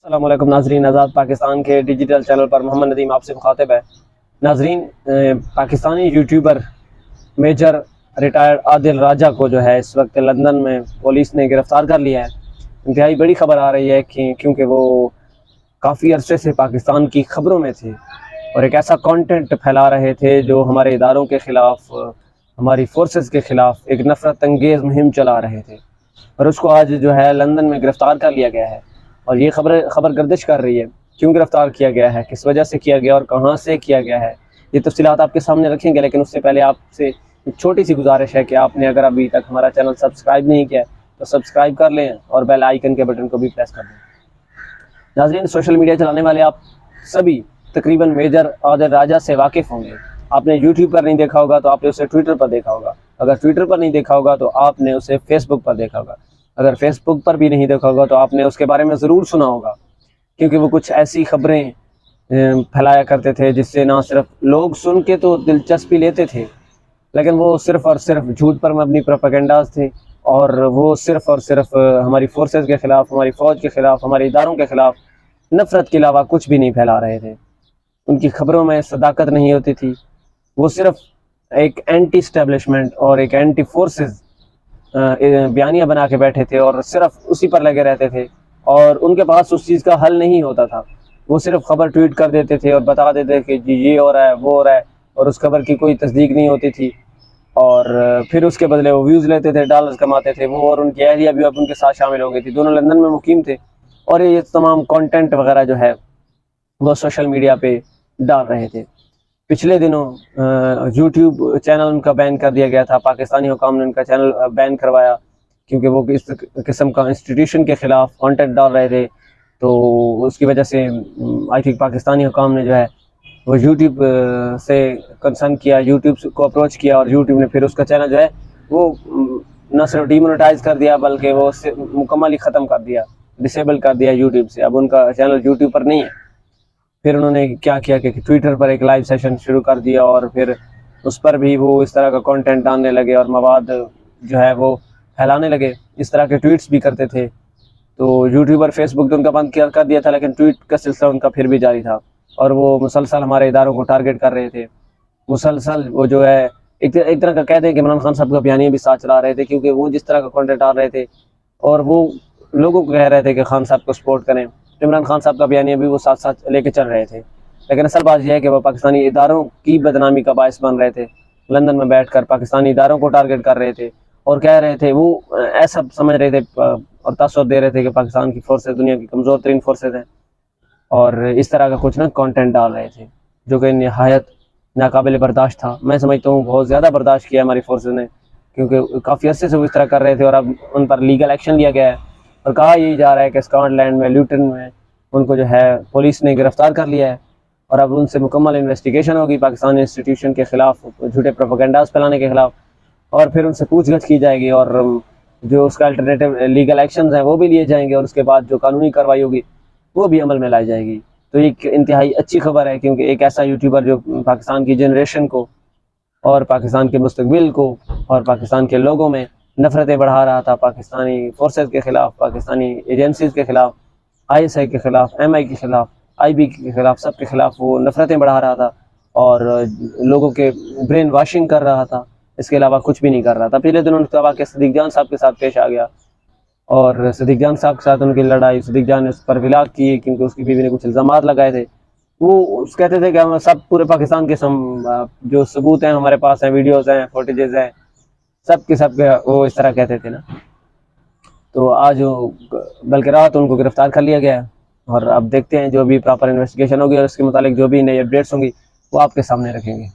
अस्सलाम वालेकुम नाजरीन, आज़ाद पाकिस्तान के डिजिटल चैनल पर मोहम्मद नदीम आपसे मुखातिब है। नाजरीन, Pakistani YouTuber major retired Adil Raja को जो है इस वक्त लंदन में पुलिस ने गिरफ़्तार कर लिया है। इंतहाई बड़ी खबर आ रही है कि क्योंकि वो काफ़ी अरसे से पाकिस्तान की ख़बरों में थे और एक ऐसा कंटेंट फैला रहे थे जो हमारे इदारों के ख़िलाफ़, हमारी फोर्सेस के ख़िलाफ़ एक नफ़रत अंगेज़ मुहिम चला रहे थे और उसको आज जो है लंदन में गिरफ़्तार कर लिया गया है। और ये खबर गर्दिश कर रही है क्यों गिरफ़्तार किया गया है, किस वजह से किया गया और कहाँ से किया गया है, ये तफ़सीलात आपके सामने रखेंगे। लेकिन उससे पहले आपसे एक छोटी सी गुजारिश है कि आपने अगर अभी तक हमारा चैनल सब्सक्राइब नहीं किया तो सब्सक्राइब कर लें और बेल आइकन के बटन को भी प्रेस कर दें। नाज़रीन, सोशल मीडिया चलाने वाले आप सभी तकरीबन मेजर आदिल राजा से वाकिफ़ होंगे। आपने यूट्यूब पर नहीं देखा होगा तो आपने उसे ट्विटर पर देखा होगा, अगर ट्विटर पर नहीं देखा होगा तो आपने उसे फेसबुक पर देखा होगा, अगर फेसबुक पर भी नहीं देखा होगा तो आपने उसके बारे में ज़रूर सुना होगा, क्योंकि वो कुछ ऐसी खबरें फैलाया करते थे जिससे ना सिर्फ लोग सुन के तो दिलचस्पी लेते थे, लेकिन वो सिर्फ़ और सिर्फ झूठ पर मबनी प्रोपेगेंडाज थे और वो सिर्फ़ और सिर्फ हमारी फोर्सेस के ख़िलाफ़, हमारी फ़ौज के ख़िलाफ़, हमारे इदारों के ख़िलाफ़ नफ़रत के अलावा कुछ भी नहीं फैला रहे थे। उनकी खबरों में सदाकत नहीं होती थी, वो सिर्फ एक एंटी इस्टेब्लिशमेंट और एक एंटी फोर्सेस बयानियाँ बना के बैठे थे और सिर्फ उसी पर लगे रहते थे और उनके पास उस चीज़ का हल नहीं होता था। वो सिर्फ खबर ट्वीट कर देते थे और बता देते कि जी ये हो रहा है, वो हो रहा है, और उस खबर की कोई तस्दीक नहीं होती थी और फिर उसके बदले वो व्यूज़ लेते थे, डॉलर्स कमाते थे। वो और उनकी अहलिया भी अब उनके साथ शामिल हो गई थी, दोनों लंदन में मुकीम थे और ये तमाम कंटेंट वगैरह जो है वो सोशल मीडिया पे डाल रहे थे। पिछले दिनों यूट्यूब चैनल उनका बैन कर दिया गया था, पाकिस्तानी हुकाम ने उनका चैनल बैन करवाया क्योंकि वो इस किस्म का इंस्टीट्यूशन के ख़िलाफ़ कंटेंट डाल रहे थे। तो उसकी वजह से आई थिंक पाकिस्तानी हुकाम ने जो है वो यूट्यूब से कंसर्न किया, यूट्यूब को अप्रोच किया और यूट्यूब ने फिर उसका चैनल जो है वो न सिर्फ डीमोनेटाइज़ कर दिया बल्कि वो उससे मुकम्मल ही ख़त्म कर दिया, डिसेबल कर दिया यूट्यूब से। अब उनका चैनल यूट्यूब पर नहीं है। फिर उन्होंने क्या किया कि ट्विटर पर एक लाइव सेशन शुरू कर दिया और फिर उस पर भी वो इस तरह का कंटेंट डालने लगे और मवाद जो है वो फैलाने लगे, इस तरह के ट्वीट्स भी करते थे। तो यूट्यूब और फेसबुक तो उनका बंद कर दिया था, लेकिन ट्वीट का सिलसिला उनका फिर भी जारी था और वो मुसलसल हमारे इदारों को टारगेट कर रहे थे। मुसलसल वो जो है एक तरह का कहते हैं कि इमरान खान साहब का बयानिया भी साथ चला रहे थे, क्योंकि वो जिस तरह का कंटेंट डाल रहे थे और वो लोगों को कह रहे थे कि खान साहब को सपोर्ट करें, इमरान खान साहब का बयानिया भी वो साथ साथ लेके चल रहे थे। लेकिन असल बात यह है कि वो पाकिस्तानी इदारों की बदनामी का बायस बन रहे थे। लंदन में बैठकर पाकिस्तानी इदारों को टारगेट कर रहे थे और कह रहे थे, वो ऐसा समझ रहे थे और तासुर दे रहे थे कि पाकिस्तान की फोर्सेस दुनिया की कमज़ोर तरीन फोर्सेस हैं और इस तरह का कुछ ना कंटेंट डाल रहे थे जो कि नहायत नाकाबिल बर्दाश्त था। मैं समझता हूँ बहुत ज़्यादा बर्दाश्त किया हमारी फोर्सेस ने, क्योंकि काफ़ी अरसे से वो इस तरह कर रहे थे और अब उन पर लीगल एक्शन लिया गया है और कहा यही जा रहा है कि स्कॉटलैंड में ल्यूटन में उनको जो है पुलिस ने गिरफ़्तार कर लिया है और अब उनसे मुकम्मल इन्वेस्टिगेशन होगी पाकिस्तानी इंस्टीट्यूशन के ख़िलाफ़, झूठे प्रोपेगेंडास फैलाने के ख़िलाफ़, और फिर उनसे पूछगछ की जाएगी और जो उसका अल्टरनेटिव लीगल एक्शंस हैं वो भी लिए जाएंगे और उसके बाद जो कानूनी कार्रवाई होगी वो भी अमल में लाई जाएगी। तो एक इंतहाई अच्छी खबर है, क्योंकि एक ऐसा यूट्यूबर जो पाकिस्तान की जनरेशन को और पाकिस्तान के मुस्तकबिल को और पाकिस्तान के लोगों में नफ़रतें बढ़ा रहा था, पाकिस्तानी फोर्सेस के ख़िलाफ़, पाकिस्तानी एजेंसीज़ के ख़िलाफ़, ISI के ख़िलाफ़, MI के ख़िलाफ़, IB के ख़िलाफ़, सब के ख़िलाफ़ वो नफ़रतें बढ़ा रहा था और लोगों के ब्रेन वाशिंग कर रहा था, इसके अलावा कुछ भी नहीं कर रहा था। पिछले दिनों उनका के सदीक जान साहब के साथ पेश आ गया और सदीक जान साहब के साथ उनकी लड़ाई, सदीक जान ने उस पर विलाग की क्योंकि उसकी बीवी ने कुछ इल्ज़ामात लगाए थे। वो कहते थे कि हम सब पूरे पाकिस्तान के जो सबूत हैं हमारे पास हैं, वीडियोज़ हैं, फुटेजेस हैं, सब के वो इस तरह कहते थे ना। तो आज बल्कि रात उनको गिरफ़्तार कर लिया गया और अब देखते हैं जो भी प्रॉपर इन्वेस्टिगेशन होगी और इसके मुतालिक जो भी नई अपडेट्स होंगी वो आपके सामने रखेंगे।